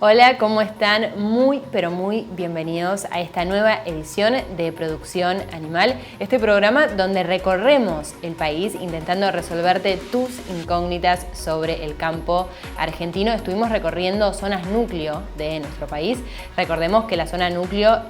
Hola, ¿cómo están? Muy, pero muy bienvenidos a esta nueva edición de Producción Animal, este programa donde recorremos el país intentando resolverte tus incógnitas sobre el campo argentino. Estuvimos recorriendo zonas núcleo de nuestro país. Recordemos que la zona núcleo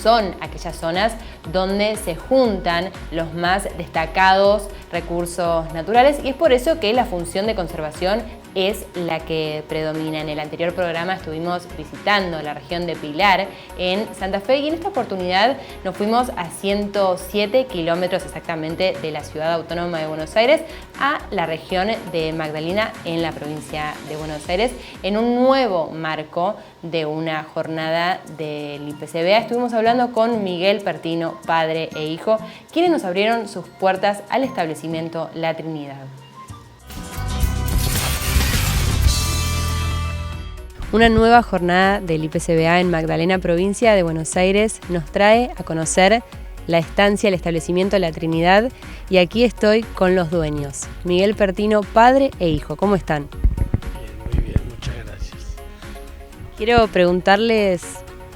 son aquellas zonas donde se juntan los más destacados recursos naturales y es por eso que la función de conservación es la que predomina. En el anterior programa estuvimos visitando la región de Pilar en Santa Fe y en esta oportunidad nos fuimos a 107 kilómetros exactamente de la ciudad autónoma de Buenos Aires a la región de Magdalena en la provincia de Buenos Aires en un nuevo marco de una jornada del IPCBA. Estuvimos hablando con Miguel Pertino, padre e hijo, quienes nos abrieron sus puertas al establecimiento La Trinidad. Una nueva jornada del IPCBA en Magdalena, provincia de Buenos Aires, nos trae a conocer la estancia, el establecimiento La Trinidad, y aquí estoy con los dueños, Miguel Pertino, padre e hijo. ¿Cómo están? Bien, muy bien, muchas gracias. Quiero preguntarles,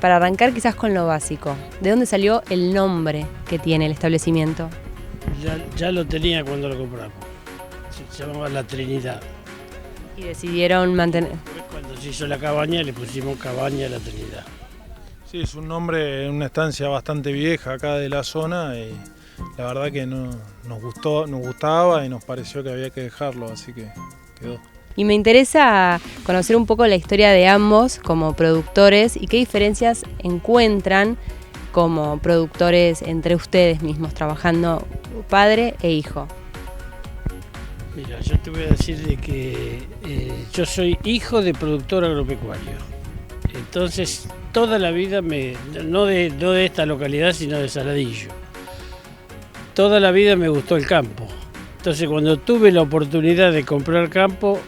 para arrancar quizás con lo básico, ¿de dónde salió el nombre que tiene el establecimiento? Ya lo tenía cuando lo compramos, se llamaba La Trinidad. Y decidieron mantener. Cuando se hizo la cabaña le pusimos Cabaña La Trinidad. Sí, es un nombre, una estancia bastante vieja acá de la zona y la verdad que nos gustaba y nos pareció que había que dejarlo, así que quedó. Y me interesa conocer un poco la historia de ambos como productores y qué diferencias encuentran como productores entre ustedes mismos, trabajando padre e hijo. Mira, yo te voy a decir de que yo soy hijo de productor agropecuario. Entonces, toda la vida, no de esta localidad, sino de Saladillo, toda la vida me gustó el campo. Entonces, cuando tuve la oportunidad de comprar campo,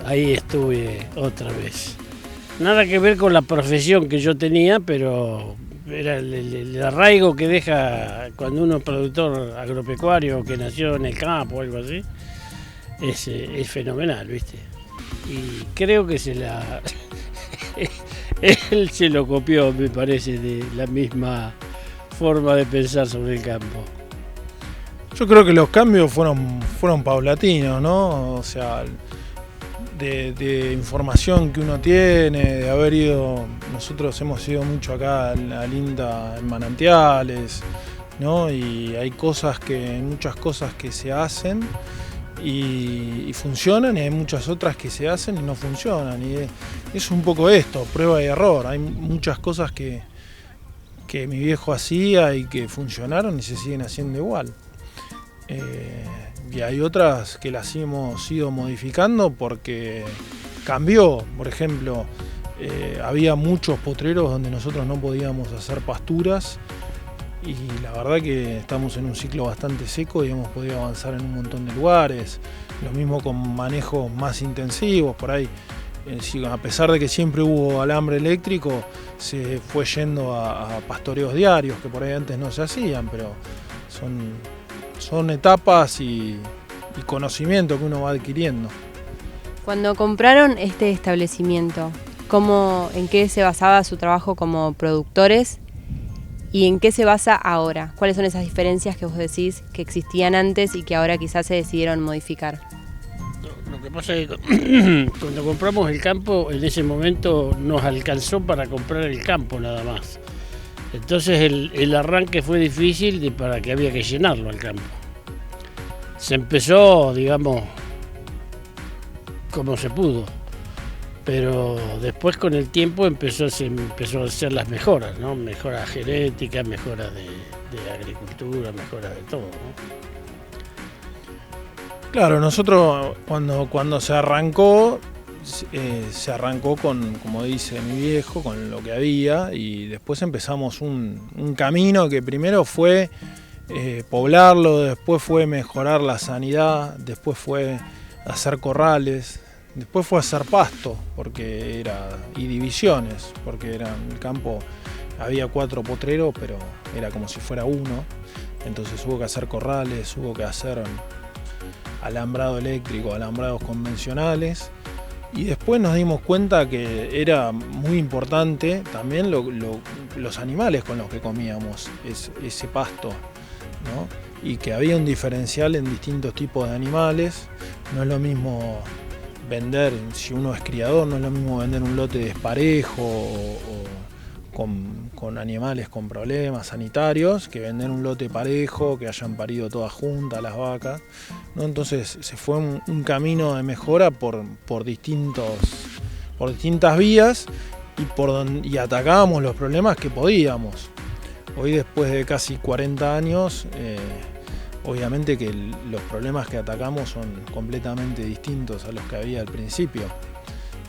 ahí estuve otra vez. Nada que ver con la profesión que yo tenía, pero era el arraigo que deja cuando uno es productor agropecuario que nació en el campo o algo así, es fenomenal, ¿viste? Y creo que él se lo copió, me parece, de la misma forma de pensar sobre el campo. Yo creo que los cambios fueron paulatinos, ¿no? O sea, de información que uno tiene, de haber ido, nosotros hemos ido mucho acá al INTA en manantiales, ¿no? Y hay muchas cosas que se hacen y funcionan, y hay muchas otras que se hacen y no funcionan. Y es un poco esto, prueba y error. Hay muchas cosas que mi viejo hacía y que funcionaron y se siguen haciendo igual. Y hay otras que las hemos ido modificando porque cambió. Por ejemplo, había muchos potreros donde nosotros no podíamos hacer pasturas y la verdad que estamos en un ciclo bastante seco y hemos podido avanzar en un montón de lugares. Lo mismo con manejos más intensivos, por ahí, a pesar de que siempre hubo alambre eléctrico, se fue yendo a pastoreos diarios que por ahí antes no se hacían, pero son etapas y conocimiento que uno va adquiriendo. Cuando compraron este establecimiento, ¿en qué se basaba su trabajo como productores y en qué se basa ahora? ¿Cuáles son esas diferencias que vos decís que existían antes y que ahora quizás se decidieron modificar? Lo que pasa es que cuando compramos el campo, en ese momento nos alcanzó para comprar el campo nada más. Entonces el arranque fue difícil para que había que llenarlo al campo. Se empezó, digamos, como se pudo, pero después con el tiempo se empezó a hacer las mejoras, ¿no? Mejoras genéticas, mejoras de agricultura, mejoras de todo, ¿no? Claro, nosotros cuando se arrancó con, como dice mi viejo, con lo que había, y después empezamos un camino que primero fue poblarlo, después fue mejorar la sanidad, después fue hacer corrales, después fue hacer pasto y divisiones, porque era en el campo había 4 potreros, pero era como si fuera uno, entonces hubo que hacer corrales, hubo que hacer alambrado eléctrico, alambrados convencionales, Y después nos dimos cuenta que era muy importante también los animales con los que comíamos ese pasto, ¿no? Y que había un diferencial en distintos tipos de animales. No es lo mismo vender, si uno es criador, no es lo mismo vender un lote desparejo o con animales con problemas sanitarios que vender un lote parejo, que hayan parido todas juntas las vacas, ¿no? Entonces se fue un camino de mejora por distintas vías y atacábamos los problemas que podíamos. Hoy, después de casi 40 años, obviamente que los problemas que atacamos son completamente distintos a los que había al principio.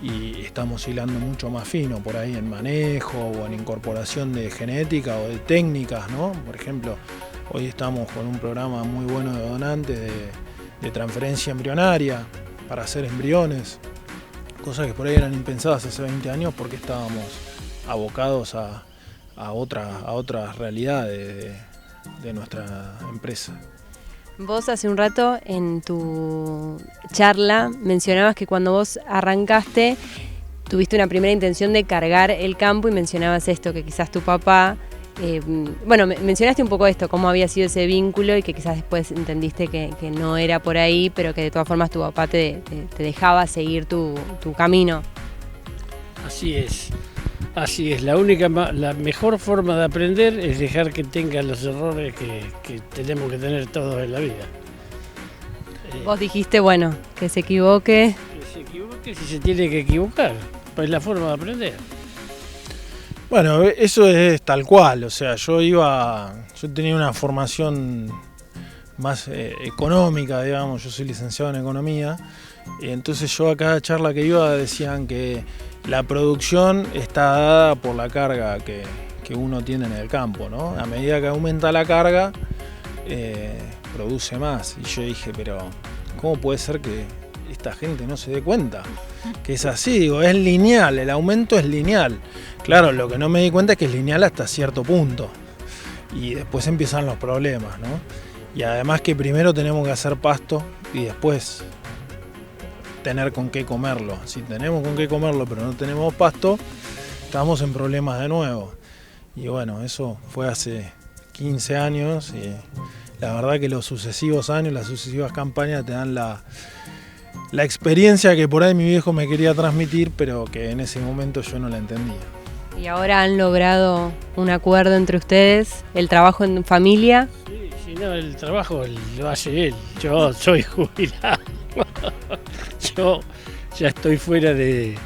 Y estamos hilando mucho más fino por ahí en manejo o en incorporación de genética o de técnicas, ¿no? Por ejemplo, hoy estamos con un programa muy bueno de donantes de transferencia embrionaria para hacer embriones, cosas que por ahí eran impensadas hace 20 años porque estábamos abocados a otras realidades de nuestra empresa. Vos hace un rato en tu charla mencionabas que cuando vos arrancaste tuviste una primera intención de cargar el campo y mencionabas esto, que quizás tu papá, mencionaste un poco esto, cómo había sido ese vínculo y que quizás después entendiste que no era por ahí, pero que de todas formas tu papá te dejaba seguir tu camino. Así es. La mejor forma de aprender es dejar que tenga los errores que tenemos que tener todos en la vida. Vos dijiste, que se equivoque. Que se equivoque si se tiene que equivocar, pues es la forma de aprender. Bueno, eso es tal cual, o sea, yo tenía una formación más económica, digamos, yo soy licenciado en economía, y entonces yo a cada charla que iba decían que la producción está dada por la carga que uno tiene en el campo, ¿no? A medida que aumenta la carga, produce más. Y yo dije, pero ¿cómo puede ser que esta gente no se dé cuenta? Que es así, digo, es lineal, el aumento es lineal. Claro, lo que no me di cuenta es que es lineal hasta cierto punto. Y después empiezan los problemas, ¿no? Y además que primero tenemos que hacer pasto y después tener con qué comerlo. Si tenemos con qué comerlo pero no tenemos pasto, estamos en problemas de nuevo. Y bueno, eso fue hace 15 años y la verdad que los sucesivos años, las sucesivas campañas te dan la experiencia que por ahí mi viejo me quería transmitir, pero que en ese momento yo no la entendía. Y ahora han logrado un acuerdo entre ustedes, el trabajo en familia. Sí, no, el trabajo lo hace él. Yo soy jubilado. Yo ya estoy fuera del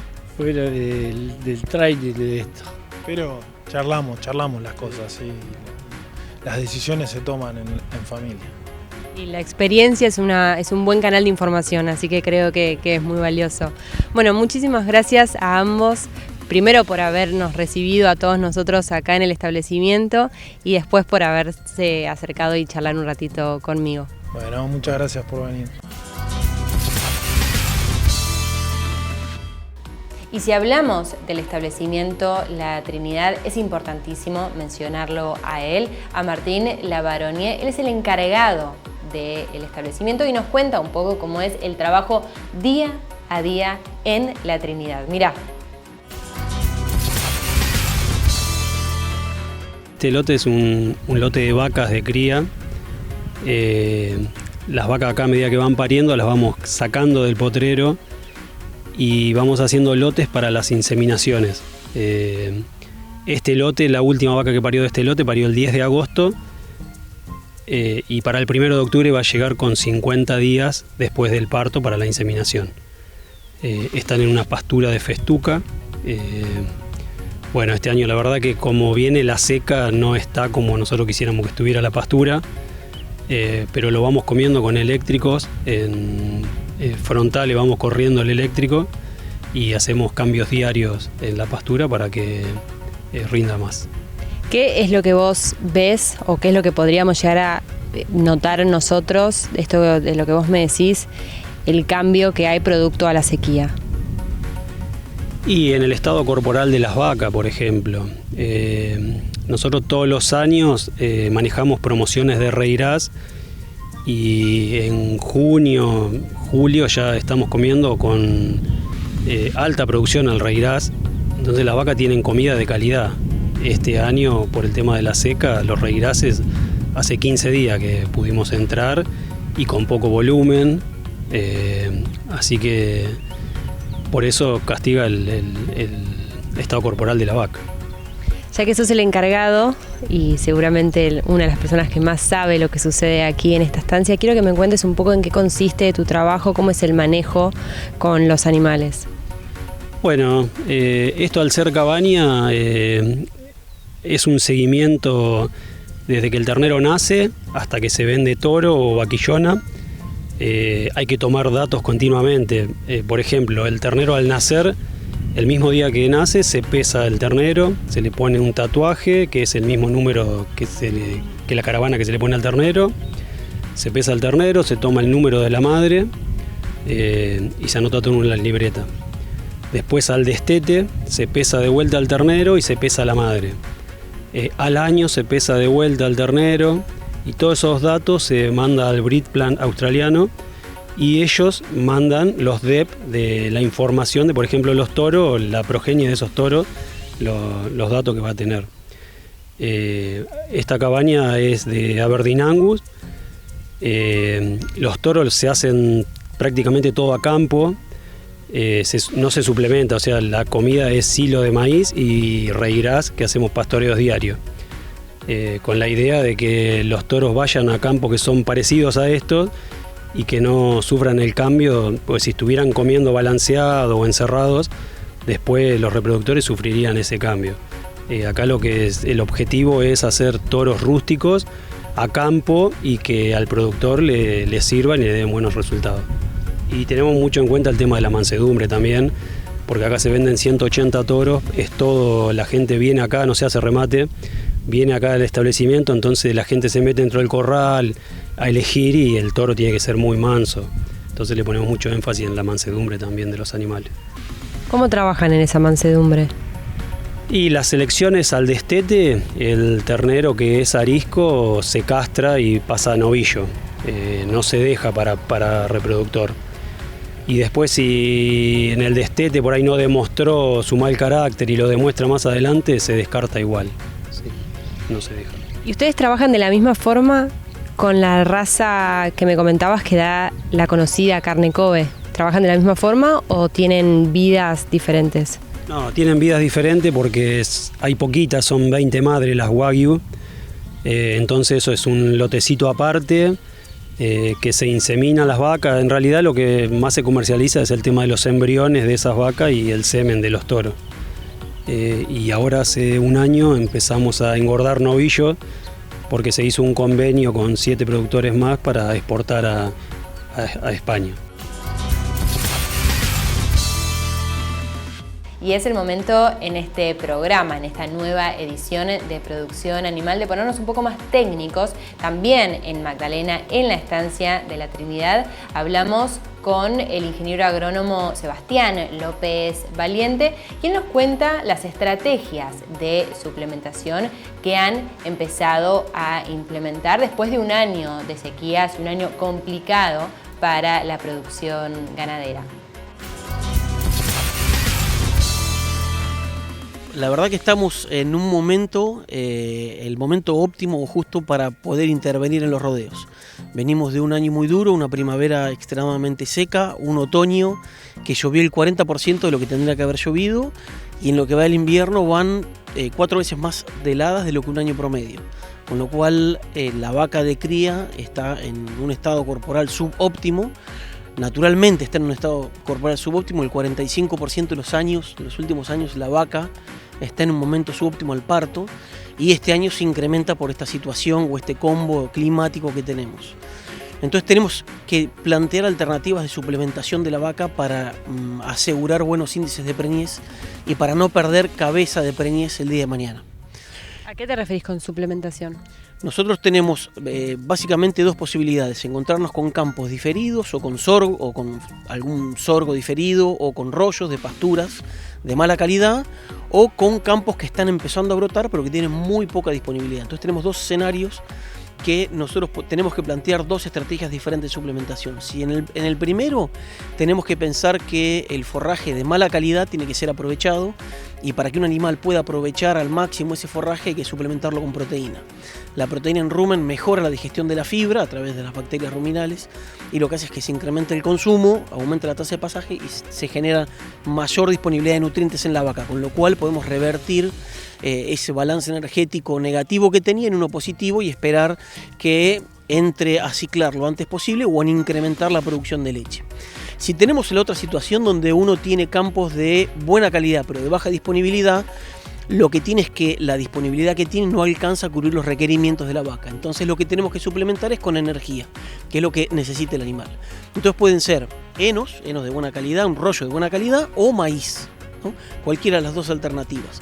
training de esto. Pero charlamos las cosas y las decisiones se toman en familia. Y la experiencia es un buen canal de información, así que creo que es muy valioso. Bueno, muchísimas gracias a ambos. Primero por habernos recibido a todos nosotros acá en el establecimiento y después por haberse acercado y charlar un ratito conmigo. Bueno, muchas gracias por venir. Y si hablamos del establecimiento La Trinidad, es importantísimo mencionarlo a él, a Martín Lavaronier. Él es el encargado del establecimiento y nos cuenta un poco cómo es el trabajo día a día en La Trinidad. Mirá. Este lote es un lote de vacas de cría. Las vacas acá, a medida que van pariendo, las vamos sacando del potrero y vamos haciendo lotes para las inseminaciones. Este lote, la última vaca que parió de este lote, parió el 10 de agosto y para el 1 de octubre va a llegar con 50 días después del parto para la inseminación. Están en una pastura de festuca. Bueno, este año la verdad que como viene la seca no está como nosotros quisiéramos que estuviera la pastura, pero lo vamos comiendo con eléctricos, en frontal le vamos corriendo el eléctrico y hacemos cambios diarios en la pastura para que rinda más. ¿Qué es lo que vos ves o qué es lo que podríamos llegar a notar nosotros, esto de lo que vos me decís, el cambio que hay producto a la sequía? Y en el estado corporal de las vacas, por ejemplo. Nosotros todos los años manejamos promociones de Reirás y en junio, julio ya estamos comiendo con alta producción al reirás, entonces las vacas tienen comida de calidad. Este año, por el tema de la seca, los reirases hace 15 días que pudimos entrar y con poco volumen, así que por eso castiga el estado corporal de la vaca. Ya que sos el encargado y seguramente una de las personas que más sabe lo que sucede aquí en esta estancia, quiero que me cuentes un poco en qué consiste tu trabajo, cómo es el manejo con los animales. Bueno, esto al ser cabaña es un seguimiento desde que el ternero nace hasta que se vende toro o vaquillona. Hay que tomar datos continuamente. Por ejemplo, el ternero al nacer, el mismo día que nace, se pesa el ternero, se le pone un tatuaje que es el mismo número que la caravana que se le pone al ternero. Se pesa el ternero, se toma el número de la madre y se anota todo en la libreta. Después al destete se pesa de vuelta al ternero y se pesa a la madre. Al año se pesa de vuelta al ternero y todos esos datos se manda al Breed Plan australiano y ellos mandan los DEP de la información de, por ejemplo, los toros, la progenie de esos toros, los datos que va a tener. Esta cabaña es de Aberdeen Angus. Los toros se hacen prácticamente todo a campo. No se suplementa, o sea, la comida es silo de maíz y reirás, que hacemos pastoreos diarios, con la idea de que los toros vayan a campos que son parecidos a estos y que no sufran el cambio, porque si estuvieran comiendo balanceado o encerrados, después los reproductores sufrirían ese cambio. Acá lo que es el objetivo es hacer toros rústicos a campo y que al productor le sirvan y le den buenos resultados. Y tenemos mucho en cuenta el tema de la mansedumbre también, porque acá se venden 180 toros, es todo, la gente viene acá, no se hace remate, viene acá al establecimiento, entonces la gente se mete dentro del corral a elegir y el toro tiene que ser muy manso. Entonces le ponemos mucho énfasis en la mansedumbre también de los animales. ¿Cómo trabajan en esa mansedumbre? Y las selecciones al destete, el ternero que es arisco se castra y pasa a novillo, no se deja para reproductor. Y después si en el destete por ahí no demostró su mal carácter y lo demuestra más adelante, se descarta igual, sí, no se deja. ¿Y ustedes trabajan de la misma forma con la raza que me comentabas que da la conocida carne Kobe? ¿Trabajan de la misma forma o tienen vidas diferentes? No, tienen vidas diferentes porque hay poquitas, son 20 madres las Wagyu, entonces eso es un lotecito aparte. Que se insemina las vacas. En realidad lo que más se comercializa es el tema de los embriones de esas vacas y el semen de los toros. Y ahora hace un año empezamos a engordar novillos porque se hizo un convenio con 7 productores más para exportar a España. Y es el momento en este programa, en esta nueva edición de Producción Animal, de ponernos un poco más técnicos. También en Magdalena, en la estancia de la Trinidad, hablamos con el ingeniero agrónomo Sebastián López Valiente, quien nos cuenta las estrategias de suplementación que han empezado a implementar después de un año de sequías, un año complicado para la producción ganadera. La verdad que estamos en un momento, el momento óptimo o justo para poder intervenir en los rodeos. Venimos de un año muy duro, una primavera extremadamente seca, un otoño que llovió el 40% de lo que tendría que haber llovido y en lo que va el invierno van 4 veces más de heladas de lo que un año promedio. Con lo cual la vaca de cría está en un estado corporal subóptimo. Naturalmente está en un estado corporal subóptimo, el 45% de los últimos años la vaca está en un momento subóptimo al parto y este año se incrementa por esta situación o este combo climático que tenemos. Entonces tenemos que plantear alternativas de suplementación de la vaca para asegurar buenos índices de preñez y para no perder cabeza de preñez el día de mañana. ¿A qué te referís con suplementación? Nosotros tenemos básicamente 2 posibilidades: encontrarnos con campos diferidos o con sorgo o con algún sorgo diferido o con rollos de pasturas de mala calidad o con campos que están empezando a brotar pero que tienen muy poca disponibilidad. Entonces tenemos 2 escenarios que nosotros tenemos que plantear dos estrategias diferentes de suplementación. Si en el primero tenemos que pensar que el forraje de mala calidad tiene que ser aprovechado, y para que un animal pueda aprovechar al máximo ese forraje hay que suplementarlo con proteína. La proteína en rumen mejora la digestión de la fibra a través de las bacterias ruminales, y lo que hace es que se incrementa el consumo, aumenta la tasa de pasaje y se genera mayor disponibilidad de nutrientes en la vaca, con lo cual podemos revertir ese balance energético negativo que tenía en uno positivo y esperar que entre a ciclar lo antes posible o en incrementar la producción de leche. Si tenemos la otra situación donde uno tiene campos de buena calidad pero de baja disponibilidad, lo que tiene es que la disponibilidad que tiene no alcanza a cubrir los requerimientos de la vaca. Entonces lo que tenemos que suplementar es con energía, que es lo que necesita el animal. Entonces pueden ser henos de buena calidad, un rollo de buena calidad o maíz, ¿no? Cualquiera de las dos alternativas.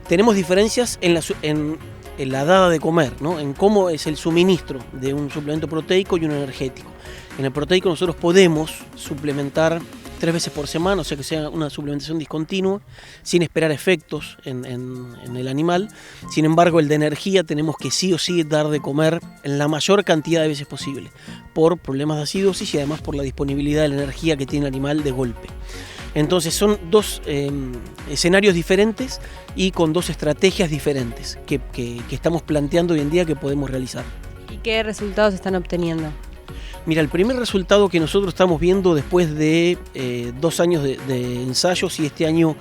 Tenemos diferencias en la dada de comer, ¿no? En cómo es el suministro de un suplemento proteico y un energético. En el proteico nosotros podemos suplementar 3 veces por semana, o sea que sea una suplementación discontinua, sin esperar efectos en el animal. Sin embargo, el de energía tenemos que sí o sí dar de comer en la mayor cantidad de veces posible, por problemas de acidosis y además por la disponibilidad de la energía que tiene el animal de golpe. Entonces son dos escenarios diferentes y con dos estrategias diferentes que estamos planteando hoy en día que podemos realizar. ¿Y qué resultados están obteniendo? Mira, el primer resultado que nosotros estamos viendo después de 2 años de ensayos, y este año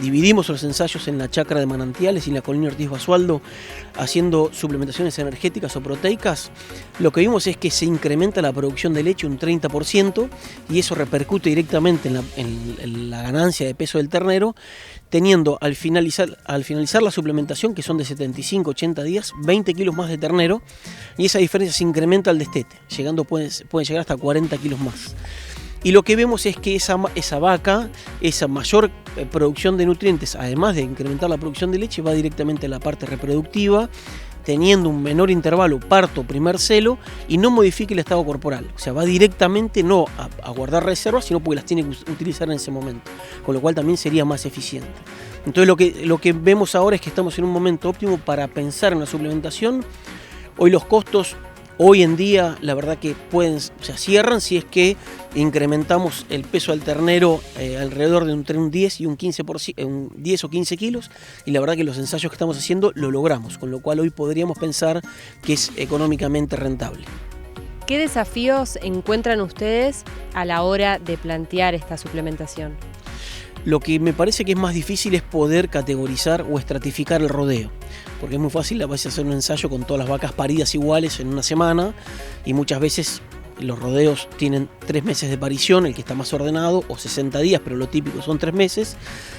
dividimos los ensayos en la chacra de Manantiales y en la Colina Ortiz Basualdo, haciendo suplementaciones energéticas o proteicas, lo que vimos es que se incrementa la producción de leche un 30% y eso repercute directamente en la ganancia de peso del ternero, teniendo al finalizar la suplementación, que son de 75-80 días, 20 kilos más de ternero, y esa diferencia se incrementa al destete, pueden llegar hasta 40 kilos más. Y lo que vemos es que esa vaca, esa mayor producción de nutrientes, además de incrementar la producción de leche, va directamente a la parte reproductiva, teniendo un menor intervalo parto, primer celo, y no modifica el estado corporal. O sea, va directamente no a guardar reservas, sino porque las tiene que utilizar en ese momento, con lo cual también sería más eficiente. Entonces lo que vemos ahora es que estamos en un momento óptimo para pensar en la suplementación. Hoy los costos, hoy en día, la verdad que cierran si es que incrementamos el peso del ternero alrededor de entre un 10 y un 15%, un 10 o 15 kilos, y la verdad que los ensayos que estamos haciendo lo logramos, con lo cual hoy podríamos pensar que es económicamente rentable. ¿Qué desafíos encuentran ustedes a la hora de plantear esta suplementación? Lo que me parece que es más difícil es poder categorizar o estratificar el rodeo, porque es muy fácil a veces hacer un ensayo con todas las vacas paridas iguales en una semana, y muchas veces los rodeos tienen 3 meses de parición, el que está más ordenado, o 60 días, pero lo típico son 3 meses,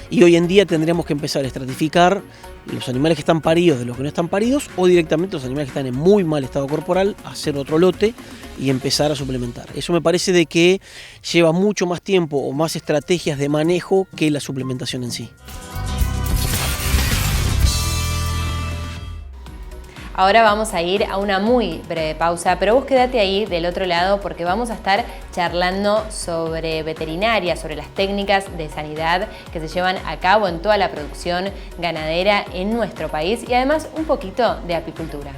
y hoy en día tendríamos que empezar a estratificar los animales que están paridos de los que no están paridos, o directamente los animales que están en muy mal estado corporal, hacer otro lote y empezar a suplementar. Eso me parece de que lleva mucho más tiempo o más estrategias de manejo que la suplementación en sí. Ahora vamos a ir a una muy breve pausa, pero vos quédate ahí del otro lado porque vamos a estar charlando sobre veterinaria, sobre las técnicas de sanidad que se llevan a cabo en toda la producción ganadera en nuestro país y además un poquito de apicultura.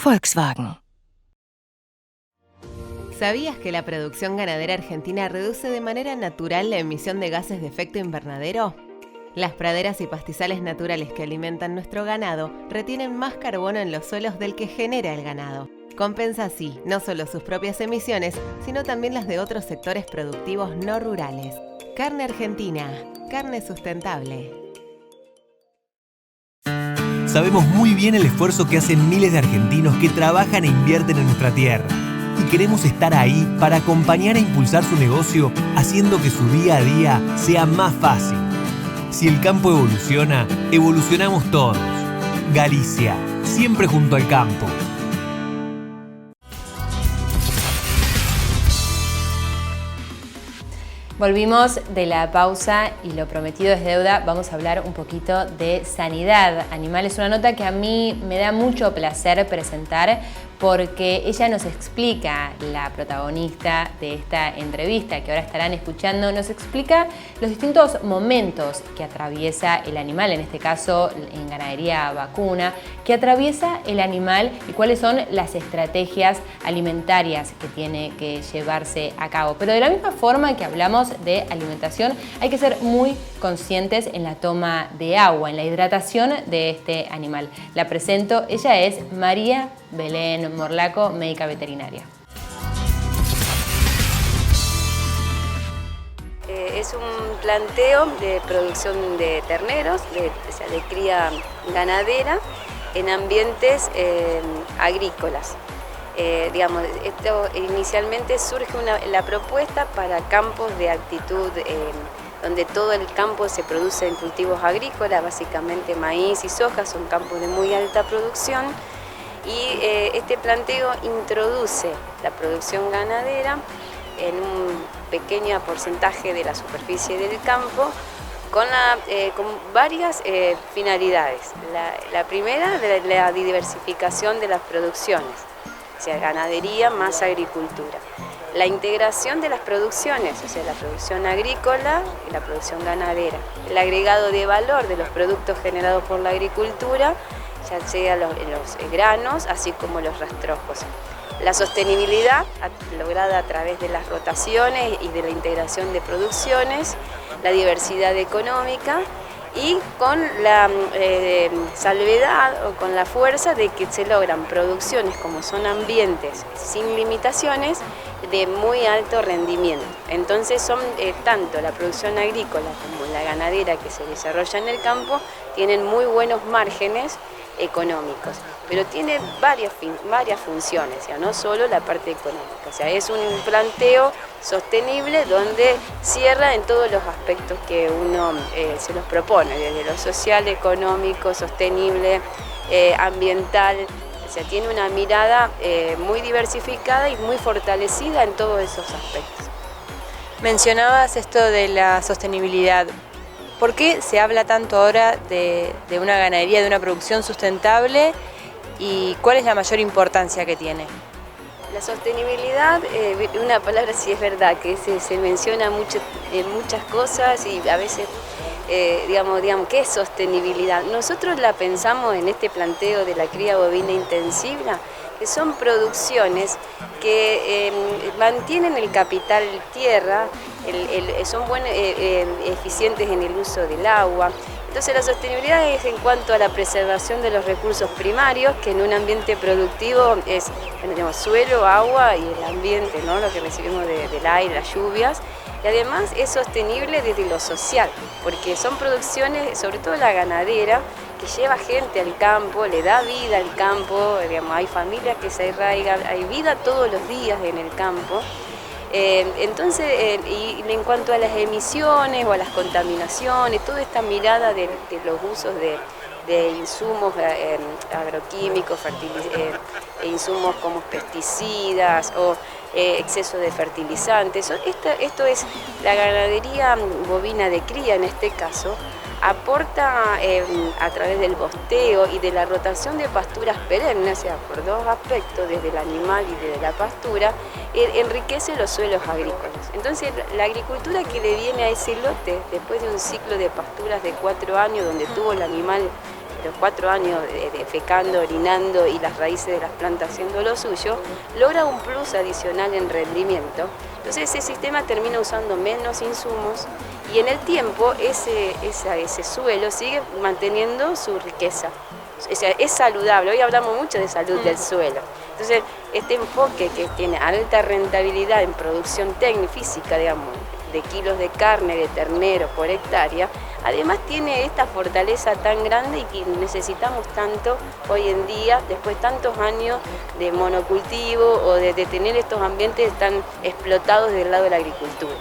Volkswagen. ¿Sabías que la producción ganadera argentina reduce de manera natural la emisión de gases de efecto invernadero? Las praderas y pastizales naturales que alimentan nuestro ganado retienen más carbono en los suelos del que genera el ganado. Compensa así no solo sus propias emisiones, sino también las de otros sectores productivos no rurales. Carne Argentina, carne sustentable. Sabemos muy bien el esfuerzo que hacen miles de argentinos que trabajan e invierten en nuestra tierra. y queremos estar ahí para acompañar e impulsar su negocio, haciendo que su día a día sea más fácil. Si el campo evoluciona, evolucionamos todos. Galicia, siempre junto al campo. Volvimos de la pausa y lo prometido es deuda. Vamos a hablar un poquito de sanidad animal. Es una nota que a mí me da mucho placer presentar porque ella nos explica, la protagonista de esta entrevista que ahora estarán escuchando, nos explica los distintos momentos que atraviesa el animal, en este caso en ganadería vacuna, que atraviesa el animal y cuáles son las estrategias alimentarias que tiene que llevarse a cabo. Pero de la misma forma que hablamos de alimentación, hay que ser muy conscientes en la toma de agua, en la hidratación de este animal. La presento, ella es María Belén Morlaco, médica veterinaria. Es un planteo de producción de terneros, de cría ganadera en ambientes agrícolas. Esto inicialmente surge la propuesta para campos de altitud, donde todo el campo se produce en cultivos agrícolas, básicamente maíz y soja, son campos de muy alta producción. Y este planteo introduce la producción ganadera en un pequeño porcentaje de la superficie del campo con varias finalidades. La primera, la diversificación de las producciones, o sea, ganadería más agricultura. La integración de las producciones, o sea, la producción agrícola y la producción ganadera. El agregado de valor de los productos generados por la agricultura, ya sea los granos, así como los rastrojos. La sostenibilidad lograda a través de las rotaciones y de la integración de producciones, la diversidad económica y con la salvedad o con la fuerza de que se logran producciones como son ambientes sin limitaciones de muy alto rendimiento. Entonces son tanto la producción agrícola como la ganadera que se desarrolla en el campo tienen muy buenos márgenes económicos, pero tiene varias funciones, o sea, no solo la parte económica, o sea, es un planteo sostenible donde cierra en todos los aspectos que uno se los propone, desde lo social, económico, sostenible, ambiental, o sea, tiene una mirada muy diversificada y muy fortalecida en todos esos aspectos. Mencionabas esto de la sostenibilidad. ¿Por qué se habla tanto ahora de una ganadería, de una producción sustentable y cuál es la mayor importancia que tiene? La sostenibilidad, una palabra sí es verdad, que se menciona mucho en muchas cosas y a veces, digamos, ¿qué es sostenibilidad? Nosotros la pensamos en este planteo de la cría bovina intensiva, que son producciones que mantienen el capital tierra, son eficientes en el uso del agua. Entonces la sostenibilidad es en cuanto a la preservación de los recursos primarios, que en un ambiente productivo es suelo, agua y el ambiente, ¿no? Lo que recibimos del aire, las lluvias. Y además es sostenible desde lo social, porque son producciones, sobre todo la ganadera, que lleva gente al campo, le da vida al campo, hay familias que se arraigan, hay vida todos los días en el campo. Entonces, y en cuanto a las emisiones o a las contaminaciones, toda esta mirada de los usos de insumos agroquímicos, insumos como pesticidas o exceso de fertilizantes. Esto es la ganadería bovina de cría en este caso, aporta a través del bosteo y de la rotación de pasturas perennes, o sea, por dos aspectos, desde el animal y desde la pastura, enriquece los suelos agrícolas. Entonces, la agricultura que le viene a ese lote, después de un ciclo de pasturas de 4 años, donde tuvo el animal los 4 años defecando, orinando y las raíces de las plantas haciendo lo suyo, logra un plus adicional en rendimiento. Entonces ese sistema termina usando menos insumos y en el tiempo ese suelo sigue manteniendo su riqueza. O sea, es saludable. Hoy hablamos mucho de salud del suelo. Entonces este enfoque que tiene alta rentabilidad en producción técnica física, digamos, de kilos de carne de ternero por hectárea, además tiene esta fortaleza tan grande y que necesitamos tanto hoy en día, después de tantos años de monocultivo o de tener estos ambientes tan explotados del lado de la agricultura.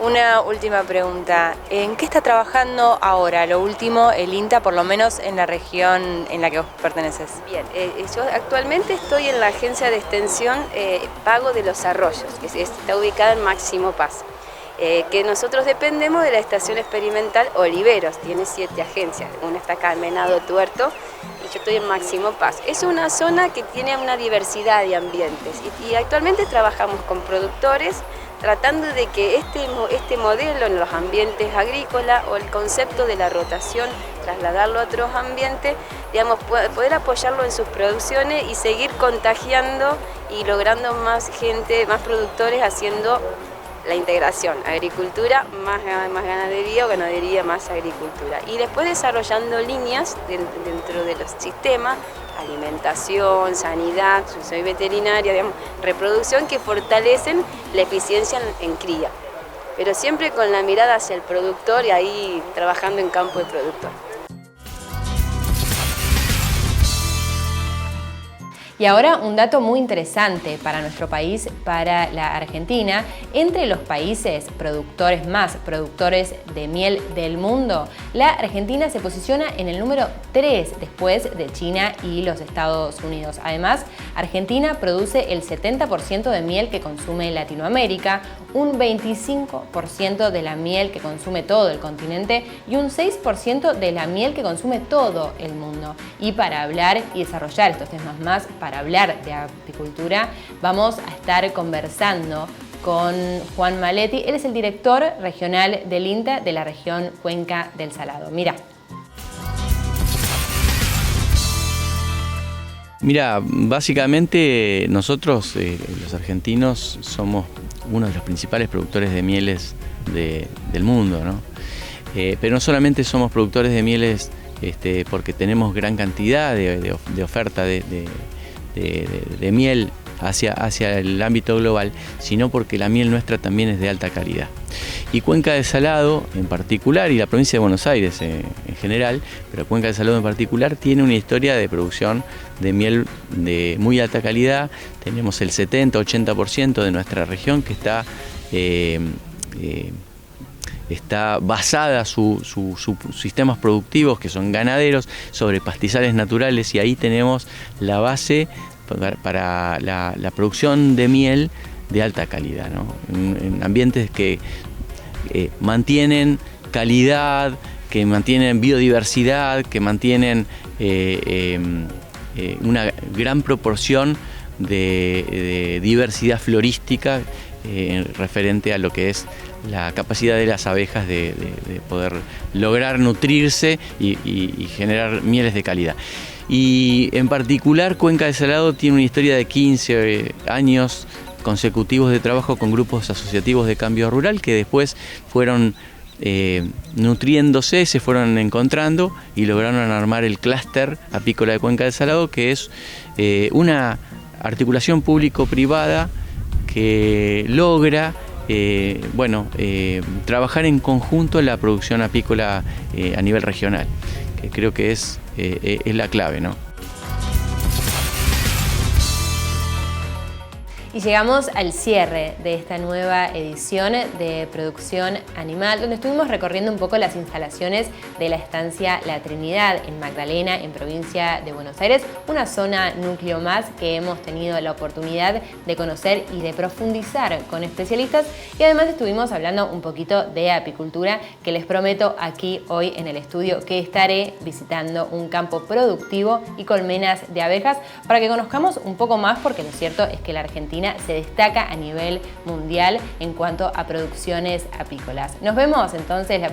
Una última pregunta, ¿en qué está trabajando ahora, lo último, el INTA, por lo menos en la región en la que vos perteneces? Bien, yo actualmente estoy en la agencia de extensión Pago de los Arroyos, que está ubicada en Máximo Paz, que nosotros dependemos de la estación experimental Oliveros, tiene 7 agencias, una está acá en Venado Tuerto y yo estoy en Máximo Paz. Es una zona que tiene una diversidad de ambientes y actualmente trabajamos con productores tratando de que este modelo en los ambientes agrícolas o el concepto de la rotación, trasladarlo a otros ambientes, digamos, poder apoyarlo en sus producciones y seguir contagiando y logrando más gente, más productores haciendo la integración, agricultura más ganadería o ganadería más agricultura. Y después desarrollando líneas dentro de los sistemas, alimentación, sanidad, soy veterinaria, digamos, reproducción, que fortalecen la eficiencia en cría, pero siempre con la mirada hacia el productor y ahí trabajando en campo de productor. Y ahora un dato muy interesante para nuestro país, para la Argentina. Entre los países más productores de miel del mundo, la Argentina se posiciona en el número 3 después de China y los Estados Unidos. Además, Argentina produce el 70% de miel que consume Latinoamérica, un 25% de la miel que consume todo el continente y un 6% de la miel que consume todo el mundo. Y para hablar y desarrollar estos temas más, para hablar de apicultura, vamos a estar conversando con Juan Maletti. Él es el director regional del INTA de la región Cuenca del Salado. Mira, básicamente nosotros, los argentinos, somos uno de los principales productores de mieles del mundo, ¿no? Pero no solamente somos productores de mieles porque tenemos gran cantidad de oferta de miel hacia el ámbito global, sino porque la miel nuestra también es de alta calidad. Y Cuenca del Salado en particular, y la provincia de Buenos Aires en general, pero Cuenca del Salado en particular, tiene una historia de producción de miel de muy alta calidad. Tenemos el 70-80% de nuestra región que está basada sus sistemas productivos, que son ganaderos, sobre pastizales naturales, y ahí tenemos la base para la producción de miel de alta calidad, ¿no? En ambientes que mantienen calidad, que mantienen biodiversidad, que mantienen una gran proporción de diversidad florística referente a lo que es la capacidad de las abejas de poder lograr nutrirse y generar mieles de calidad. Y en particular Cuenca del Salado tiene una historia de 15 años consecutivos de trabajo con grupos asociativos de cambio rural que después fueron nutriéndose, se fueron encontrando y lograron armar el clúster apícola de Cuenca del Salado, que es una articulación público-privada que logra trabajar en conjunto en la producción apícola a nivel regional, que creo que es la clave, ¿no? Y llegamos al cierre de esta nueva edición de Producción Animal, donde estuvimos recorriendo un poco las instalaciones de la estancia La Trinidad en Magdalena, en provincia de Buenos Aires, una zona núcleo más que hemos tenido la oportunidad de conocer y de profundizar con especialistas, y además estuvimos hablando un poquito de apicultura, que les prometo aquí hoy en el estudio que estaré visitando un campo productivo y colmenas de abejas para que conozcamos un poco más, porque lo cierto es que la Argentina se destaca a nivel mundial en cuanto a producciones apícolas. Nos vemos entonces la próxima.